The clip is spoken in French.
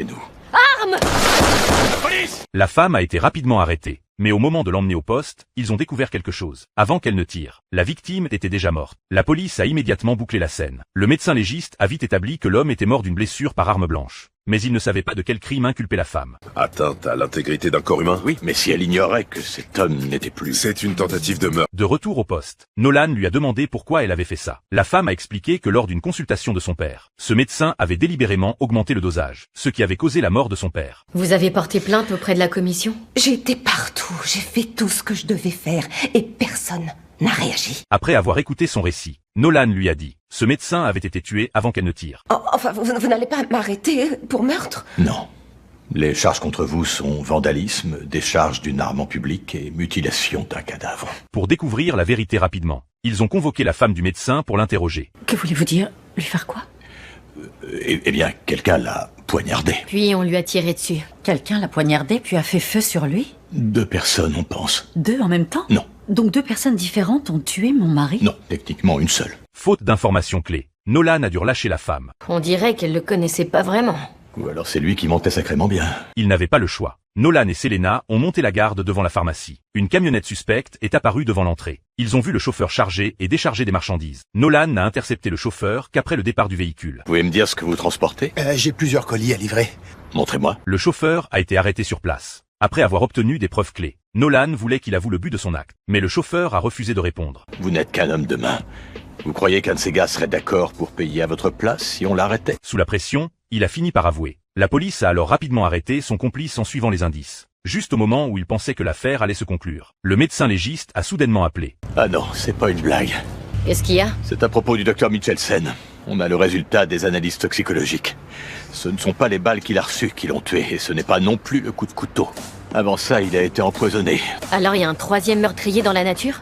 Et nous. Arme! Police! La femme a été rapidement arrêtée. Mais au moment de l'emmener au poste, ils ont découvert quelque chose. Avant qu'elle ne tire, la victime était déjà morte. La police a immédiatement bouclé la scène. Le médecin légiste a vite établi que l'homme était mort d'une blessure par arme blanche. Mais il ne savait pas de quel crime inculpait la femme. Atteinte à l'intégrité d'un corps humain? Oui, mais si elle ignorait que cet homme n'était plus... C'est une tentative de meurtre. De retour au poste, Nolan lui a demandé pourquoi elle avait fait ça. La femme a expliqué que lors d'une consultation de son père, ce médecin avait délibérément augmenté le dosage, ce qui avait causé la mort de son père. Vous avez porté plainte auprès de la commission? J'ai été partout, j'ai fait tout ce que je devais faire et personne n'a réagi. Après avoir écouté son récit, Nolan lui a dit, ce médecin avait été tué avant qu'elle ne tire. Oh, enfin, vous n'allez pas m'arrêter pour meurtre? Non. Les charges contre vous sont vandalisme, décharge d'une arme en public et mutilation d'un cadavre. Pour découvrir la vérité rapidement, ils ont convoqué la femme du médecin pour l'interroger. Que voulez-vous dire? Lui faire quoi? Eh bien, quelqu'un l'a poignardé. Puis on lui a tiré dessus. Quelqu'un l'a poignardé puis a fait feu sur lui? 2 personnes, on pense. 2 en même temps? Non. Donc 2 personnes différentes ont tué mon mari? Non, techniquement une seule. Faute d'informations clés, Nolan a dû relâcher la femme. On dirait qu'elle le connaissait pas vraiment. Ou alors c'est lui qui mentait sacrément bien. Il n'avait pas le choix. Nolan et Selena ont monté la garde devant la pharmacie. Une camionnette suspecte est apparue devant l'entrée. Ils ont vu le chauffeur charger et décharger des marchandises. Nolan n'a intercepté le chauffeur qu'après le départ du véhicule. Vous pouvez me dire ce que vous transportez? J'ai plusieurs colis à livrer. Montrez-moi. Le chauffeur a été arrêté sur place. Après avoir obtenu des preuves clés, Nolan voulait qu'il avoue le but de son acte. Mais le chauffeur a refusé de répondre. Vous n'êtes qu'un homme de main. Vous croyez qu'un de ces gars serait d'accord pour payer à votre place si on l'arrêtait? Sous la pression, il a fini par avouer. La police a alors rapidement arrêté son complice en suivant les indices. Juste au moment où il pensait que l'affaire allait se conclure. Le médecin légiste a soudainement appelé. Ah non, c'est pas une blague. Qu'est-ce qu'il y a? C'est à propos du docteur Michelsen. On a le résultat des analyses toxicologiques. Ce ne sont pas les balles qu'il a reçues qui l'ont tué, et ce n'est pas non plus le coup de couteau. Avant ça, il a été empoisonné. Alors il y a un 3e meurtrier dans la nature?